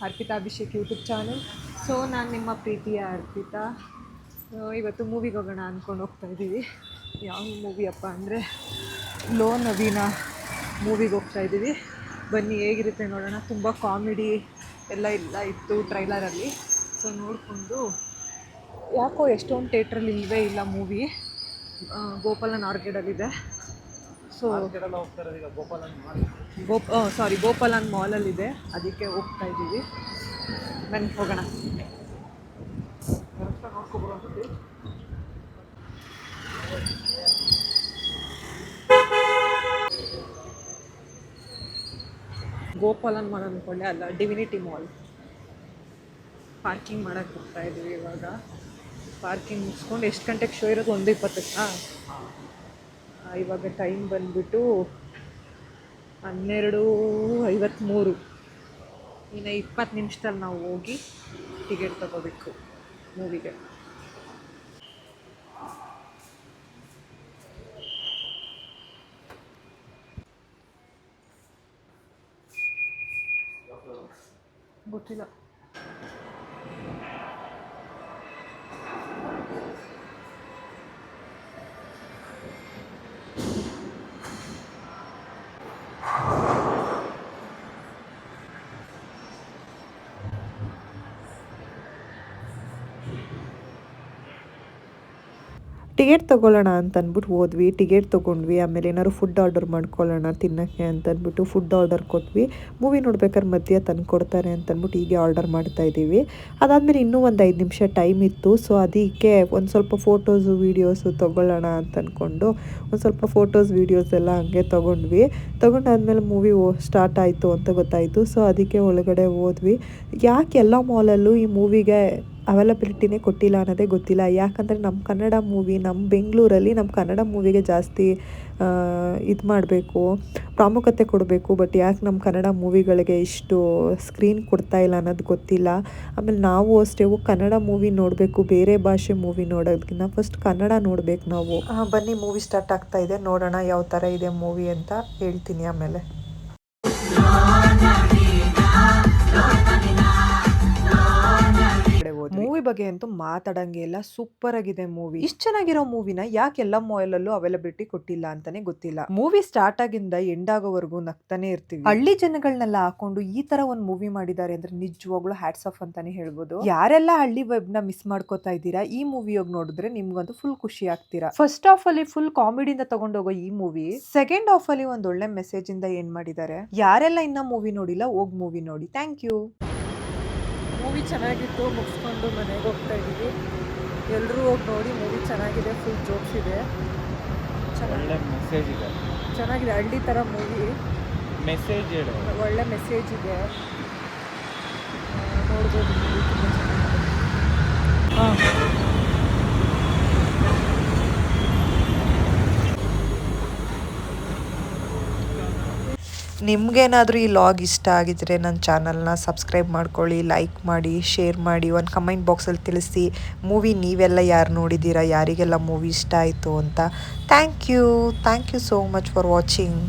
Arpita Abhishek YouTube channel. So ನಾನು ನಿಮ್ಮ ಪ್ರೀತಿಯ ಅರ್ಪಿತಾ. ಇವತ್ತು ಮೂವಿಗೆ ಹೋಗೋಣ ಅಂದ್ಕೊಂಡು ಹೋಗ್ತಾ ಇದ್ದೀವಿ. ಯಾವ ಮೂವಿಯಪ್ಪ ಅಂದರೆ ಲೋ ನವೀನ ಮೂವಿಗೆ ಹೋಗ್ತಾ ಇದ್ದೀವಿ. ಬನ್ನಿ ಹೇಗಿರುತ್ತೆ ನೋಡೋಣ. ತುಂಬ ಕಾಮಿಡಿ ಎಲ್ಲ ಇತ್ತು ಟ್ರೈಲರಲ್ಲಿ. ಸೊ ನೋಡಿಕೊಂಡು ಯಾಕೋ ಎಷ್ಟೊಂದು ಥಿಯೇಟ್ರಲ್ಲಿ ಇಲ್ಲವೇ ಇಲ್ಲ ಮೂವಿ. ಗೋಪಾಲನ್ ಆರ್ಕಿಡಲ್ಲಿದೆ. ಸೊ ಗೋಪಾಲನ್ ಮಾಲಲ್ಲಿದೆ, ಅದಕ್ಕೆ ಹೋಗ್ತಾ ಇದ್ದೀವಿ. ಬನ್ನಿ ಹೋಗೋಣ. ಗೋಪಾಲನ್ ಮಾಲ್ ಅಂದ್ಕೊಂಡೆ, ಅಲ್ಲ ಡಿವಿನಿಟಿ ಮಾಲ್. ಪಾರ್ಕಿಂಗ್ ಮಾಡೋಕ್ಕೆ ಹೋಗ್ತಾ ಇದ್ದೀವಿ ಇವಾಗ. ಪಾರ್ಕಿಂಗ್ ಮುಗಿಸ್ಕೊಂಡು ಎಷ್ಟು ಗಂಟೆಗೆ ಶೋ ಇರೋದು? 1:20. ಇವಾಗ ಟೈಮ್ ಬಂದುಬಿಟ್ಟು 12:53. ಇನ್ನು 20 ನಿಮಿಷದಲ್ಲಿ ನಾವು ಹೋಗಿ ಟಿಕೆಟ್ ತಗೋಬೇಕು ಮೂವಿಗೆ. ಗೊತ್ತಿಲ್ಲ. ಟಿಕೆಟ್ ತೊಗೊಳ್ಳೋಣ ಅಂತ ಅಂದ್ಬಿಟ್ಟು ಹೋದ್ವಿ. ಟಿಕೆಟ್ ತೊಗೊಂಡ್ವಿ. ಆಮೇಲೆ ಏನಾದ್ರು ಫುಡ್ ಆರ್ಡರ್ ಮಾಡ್ಕೊಳ್ಳೋಣ ತಿನ್ನೋಕ್ಕೆ ಅಂತ ಅಂದ್ಬಿಟ್ಟು ಫುಡ್ ಆರ್ಡರ್ ಕೊಟ್ವಿ. ಮೂವಿ ನೋಡ್ಬೇಕಾದ್ರೆ ಮಧ್ಯ ತಂದು ಕೊಡ್ತಾರೆ ಅಂತ ಅಂದ್ಬಿಟ್ಟು ಹೀಗೆ ಆರ್ಡರ್ ಮಾಡ್ತಾಯಿದ್ದೀವಿ. ಅದಾದಮೇಲೆ ಇನ್ನೂ ಒಂದು 5 ನಿಮಿಷ ಟೈಮ್ ಇತ್ತು. ಸೊ ಅದಕ್ಕೆ ಒಂದು ಸ್ವಲ್ಪ ಫೋಟೋಸು ವೀಡಿಯೋಸು ತೊಗೊಳ್ಳೋಣ ಅಂತ ಅಂದ್ಕೊಂಡು ಒಂದು ಸ್ವಲ್ಪ ಫೋಟೋಸ್ ವೀಡಿಯೋಸ್ ಎಲ್ಲ ಹಂಗೆ ತೊಗೊಂಡಾದ್ಮೇಲೆ ಮೂವಿ ಸ್ಟಾರ್ಟ್ ಆಯಿತು ಅಂತ ಗೊತ್ತಾಯಿತು. ಸೊ ಅದಕ್ಕೆ ಒಳಗಡೆ ಹೋದ್ವಿ. ಯಾಕೆ ಎಲ್ಲ ಮಾಲಲ್ಲೂ ಈ ಮೂವಿಗೆ ಅವೈಲಬಿಲಿಟಿನೇ ಕೊಟ್ಟಿಲ್ಲ ಅನ್ನೋದೇ ಗೊತ್ತಿಲ್ಲ. ಯಾಕಂದರೆ ನಮ್ಮ ಕನ್ನಡ ಮೂವಿ, ನಮ್ಮ ಬೆಂಗಳೂರಲ್ಲಿ ನಮ್ಮ ಕನ್ನಡ ಮೂವಿಗೆ ಜಾಸ್ತಿ ಇದು ಮಾಡಬೇಕು, ಪ್ರಾಮುಖ್ಯತೆ ಕೊಡಬೇಕು. ಬಟ್ ಯಾಕೆ ನಮ್ಮ ಕನ್ನಡ ಮೂವಿಗಳಿಗೆ ಇಷ್ಟು ಸ್ಕ್ರೀನ್ ಕೊಡ್ತಾ ಇಲ್ಲ ಅನ್ನೋದು ಗೊತ್ತಿಲ್ಲ. ಆಮೇಲೆ ನಾವು ಅಷ್ಟೇ ಕನ್ನಡ ಮೂವಿ ನೋಡಬೇಕು, ಬೇರೆ ಭಾಷೆ ಮೂವಿ ನೋಡೋದಕ್ಕಿಂತ ಫಸ್ಟ್ ಕನ್ನಡ ನೋಡಬೇಕು ನಾವು. ಬನ್ನಿ ಮೂವಿ ಸ್ಟಾರ್ಟ್ ಆಗ್ತಾ ಇದೆ, ನೋಡೋಣ ಯಾವ ಥರ ಇದೆ ಮೂವಿ ಅಂತ ಹೇಳ್ತೀನಿ ಆಮೇಲೆ. ಮೂವಿ ಬಗ್ಗೆ ಅಂತೂ ಮಾತಾಡಂಗೆ ಇಲ್ಲ. ಸೂಪರ್ ಆಗಿದೆ ಮೂವಿ. ಇಷ್ಟು ಚೆನ್ನಾಗಿರೋ ಮೂವಿನ ಯಾಕೆ ಎಲ್ಲ ಮಾಲಲ್ಲೂ ಅವೈಲಬಿಲಿಟಿ ಕೊಟ್ಟಿಲ್ಲ ಅಂತಾನೆ ಗೊತ್ತಿಲ್ಲ. ಮೂವಿ ಸ್ಟಾರ್ಟ್ ಆಗಿಂದ ಎಂಡ್ ಆಗೋವರೆಗೂ ನಗ್ತಾನೆ ಇರ್ತೀವಿ. ಹಳ್ಳಿ ಜನಗಳನ್ನೆಲ್ಲ ಹಾಕೊಂಡು ಈ ತರ ಒಂದು ಮೂವಿ ಮಾಡಿದ್ದಾರೆ ಅಂದ್ರೆ ನಿಜವಾಗ್ಲೂ ಹ್ಯಾಟ್ಸ್ ಆಫ್ ಅಂತಾನೆ ಹೇಳ್ಬೋದು. ಯಾರೆಲ್ಲ ಹಳ್ಳಿ ವೆಬ್ ನ ಮಿಸ್ ಮಾಡ್ಕೋತಾ ಇದ್ದೀರಾ, ಈ ಮೂವಿ ಹೋಗಿ ನೋಡಿದ್ರೆ ನಿಮ್ಗಂತೂ ಫುಲ್ ಖುಷಿ ಆಗ್ತೀರಾ. ಫಸ್ಟ್ ಹಾಫ್ ಅಲ್ಲಿ ಫುಲ್ ಕಾಮಿಡಿಯಿಂದ ತಗೊಂಡೋಗೋ ಈ ಮೂವಿ ಸೆಕೆಂಡ್ ಹಾಫ್ ಅಲ್ಲಿ ಒಂದ್ ಒಳ್ಳೆ ಮೆಸೇಜ್ ಇಂದ ಏನ್ ಮಾಡಿದ್ದಾರೆ. ಯಾರೆಲ್ಲ ಇನ್ನ ಮೂವಿ ನೋಡಿಲ್ಲ ಹೋಗ್ ಮೂವಿ ನೋಡಿ. Thank you. ಮೂವಿ ಚೆನ್ನಾಗಿತ್ತು, ಮುಗಿಸ್ಕೊಂಡು ಮನೆಗೆ ಹೋಗ್ತಾ ಇದ್ದೀವಿ. ಎಲ್ಲರೂ ಹೋಗಿ ನೋಡಿ, ಮೂವಿ ಚೆನ್ನಾಗಿದೆ, ಫುಲ್ ಜೋಕ್ಸ್ ಇದೆ, ಒಳ್ಳೆ ಮೆಸೇಜ್ ಇದೆ, ಚೆನ್ನಾಗಿದೆ. ಹಳ್ಳಿ ಥರ ಮೂವಿ, ಮೆಸೇಜ್ ಒಳ್ಳೆ ಮೆಸೇಜ್ ಇದೆ, ನೋಡ್ಬೋದು. ಮೂವಿ ತುಂಬ ಚೆನ್ನಾಗಿದೆ. ನಿಮ್ಗೇನಾದರೂ ಈ ಲಾಗ್ ಇಷ್ಟ ಆಗಿದ್ರೆ ನನ್ನ ಚಾನಲ್ನ ಸಬ್ಸ್ಕ್ರೈಬ್ ಮಾಡ್ಕೊಳ್ಳಿ, ಲೈಕ್ ಮಾಡಿ, ಶೇರ್ ಮಾಡಿ, ಒಂದು ಕಮೆಂಟ್ ಬಾಕ್ಸಲ್ಲಿ ತಿಳಿಸಿ ಮೂವಿ ನೀವೆಲ್ಲ ಯಾರು ನೋಡಿದ್ದೀರಾ, ಯಾರಿಗೆಲ್ಲ ಮೂವಿ ಇಷ್ಟ ಆಯಿತು ಅಂತ. Thank you so much for watching.